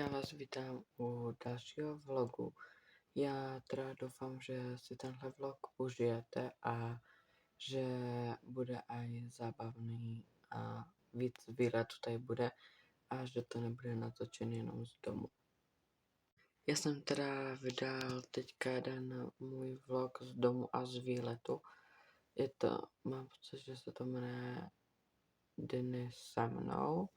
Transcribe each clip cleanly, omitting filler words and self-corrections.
Já vás vítám u dalšího vlogu. Já teda doufám, že si tenhle vlog užijete a že bude aj zábavný a víc výletů tady bude a že to nebude natočený jenom z domu. Já jsem teda vydal teďka jeden můj vlog z domu a z výletu. Mám pocit, že se to jmenuje Dny se mnou.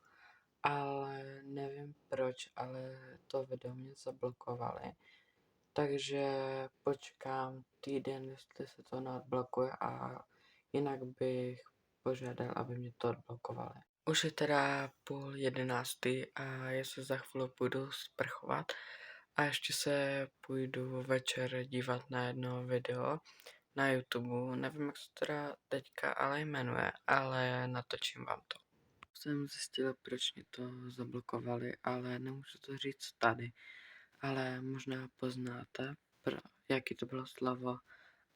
Ale nevím proč, ale to video mě zablokovali. Takže počkám týden, jestli se to neodblokuje a jinak bych požádal, aby mě to odblokovali. Už je teda 10:30 a já se za chvíli půjdu sprchovat a ještě se půjdu večer dívat na jedno video na YouTube. Nevím, jak se teda teďka ale jmenuje, ale natočím vám to. Jsem zjistil, proč mě to zablokovali, ale nemůžu to říct tady. Ale možná poznáte, jaký to bylo slovo,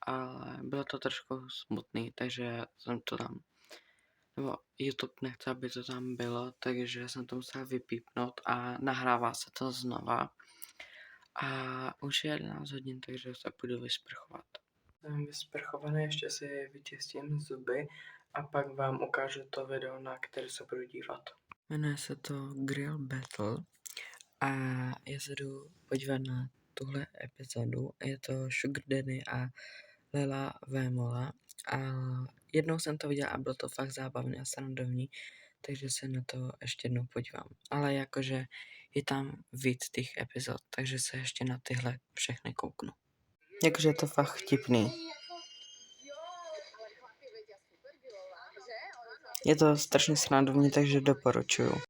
ale bylo to trošku smutný, takže jsem to tam, nebo YouTube nechce, aby to tam bylo, takže jsem to musel vypípnout a nahrává se to znova. A už je 11 hodin, takže se půjdu vysprchovat. Jsem vysprchovaný, ještě si vyčistím zuby a pak vám ukážu to video, na které se budu dívat. Jmenuje se to Grill Battle a já se jdu podívat na tuhle epizodu. Je to Sugar Daddy a Lela Vémola a jednou jsem to viděla a bylo to fakt zábavné a srandovní, takže se na to ještě jednou podívám. Ale jakože je tam víc těch epizod, takže se ještě na tyhle všechny kouknu. Jakože je to fakt vtipný. Je to strašně srandovní, takže doporučuju.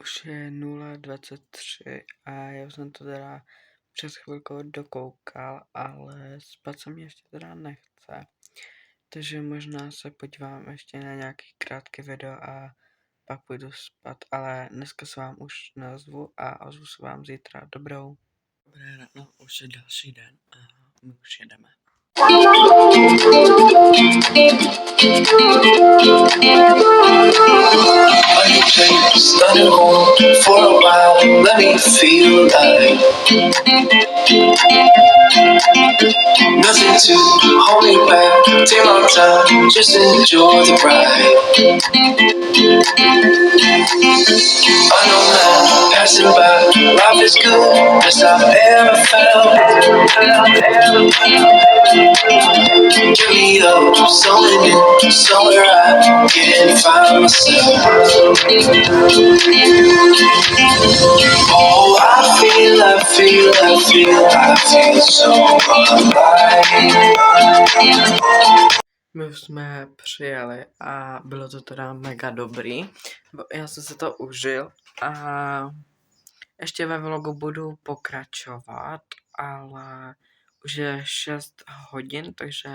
Už je 0:23 a já jsem to teda přes chvilku dokoukal, ale spát se mě ještě teda nechce. Takže možná se podívám ještě na nějaký krátký video a pak půjdu spát, ale dneska se vám už neozvu a ozvu se vám zítra. Dobrou. Dobré ráno, už je další den a my už jedeme. Started home for a while, let me feel like nothing to hold me back. Take my time, just enjoy the ride. I know that passing by, life is good, best I've ever felt. Get me up, somewhere new, somewhere I can find myself. Oh, I feel so alive. My už jsme přijeli a bylo to teda mega dobrý. Já jsem se to užil a ještě ve vlogu budu pokračovat, ale už je 6 hodin, takže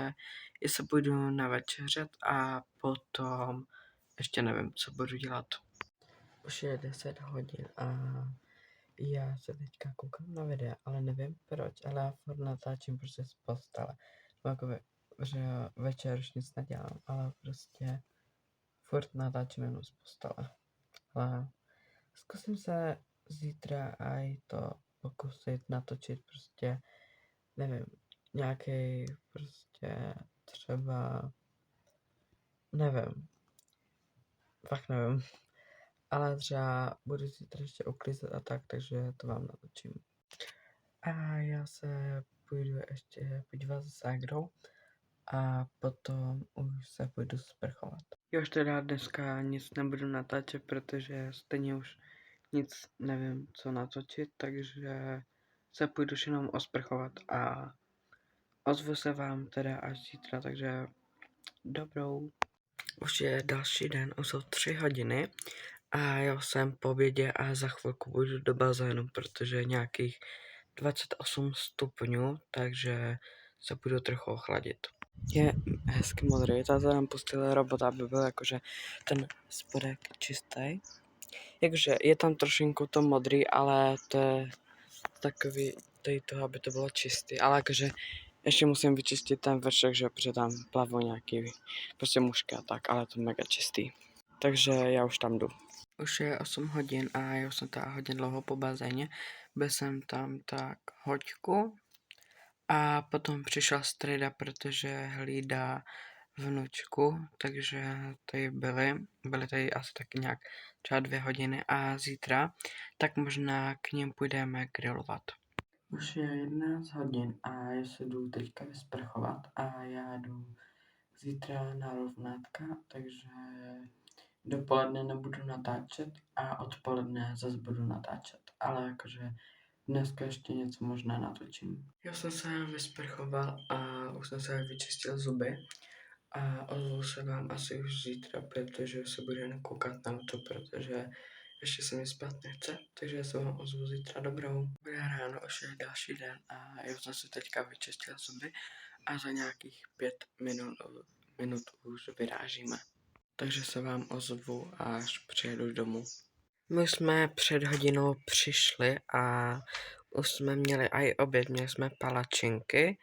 já se půjdu navečeřet a potom ještě nevím, co budu dělat. Už je 10 hodin a já se teďka koukám na videa, ale nevím proč, ale já furt natáčím prostě z postele. Jakoby, že večer už nic nedělám, ale prostě furt natáčím jenom z postele. Ale zkusím se zítra aj to pokusit natočit prostě, nevím, nějaký prostě třeba, nevím, fakt nevím. Ale třeba budu zítra ještě uklízet a tak, takže to vám natočím. A já se půjdu ještě podívat za ségrou a potom už se půjdu sprchovat. Já už teda dneska nic nebudu natáčet, protože stejně už nic nevím, co natočit, takže se půjdu jenom osprchovat a ozvu se vám teda až zítra, takže dobrou. Už je další den, už jsou 3 hodiny a já jsem po obědě a za chvilku budu do bazénu, protože je nějakých 28 stupňů, takže se budu trochu ochladit. Je hezky modrý, táta nám pustil robota, aby byl jakože ten spodek čistý. Jakože je tam trošinku to modrý, ale to je takový toho, aby to bylo čistý, ale jakože ještě musím vyčistit ten vršek, že protože tam plavou nějaký prostě mušky a tak, ale to mega čistý. Takže já už tam jdu. Už je 8 hodin a já už jsem teda hodně dlouho po bazéně. Byl jsem tam tak hoďku a potom přišla strida, protože hlídá vnučku, takže tady byly tady asi tak nějak třeba 2 hodiny a zítra, tak možná k nim půjdeme grillovat. Už je 11 hodin a já se jdu teďka vysprchovat a já jdu zítra na rovnátka, takže dopoledne nebudu natáčet a odpoledne zase budu natáčet, ale jakože dneska ještě něco možná natočím. Já jsem se vysprchoval a už jsem se vyčistil zuby a ozvu se vám asi už zítra, protože se budu jen koukat na to, protože ještě se mi spát nechce, takže se vám ozvu zítra dobrou. Bude ráno, už je další den a já jsem si teďka vyčistil zuby a za nějakých 5 minut už vyrážíme. Takže se vám ozvu, až přijedu domů. My jsme před hodinou přišli a už jsme měli i oběd, měli jsme palačinky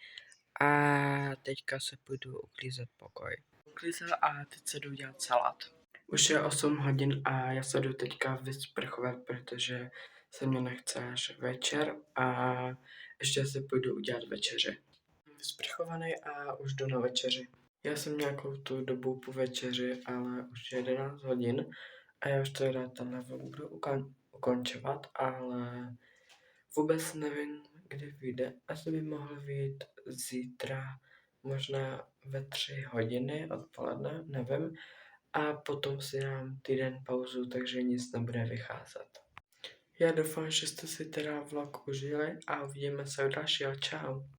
a teďka se půjdu uklízet pokoj. Uklízel a teď se jdu dělat salát. Už je 8 hodin a já se jdu teďka vysprchovat, protože se mě nechce až večer a ještě si půjdu udělat večeři. Vysprchovaný a už jdu na večeři. Já jsem nějakou tu dobu po večeři, ale už je 11 hodin a já už teda tenhle vlog budu ukončovat, ale vůbec nevím, kdy vyjde. Asi by mohl vyjít zítra, možná ve 3 hodiny odpoledne, nevím. A potom si dám týden pauzu, takže nic nebude vycházet. Já doufám, že jste si teda vlog užili a uvidíme se u dalšího. Čau.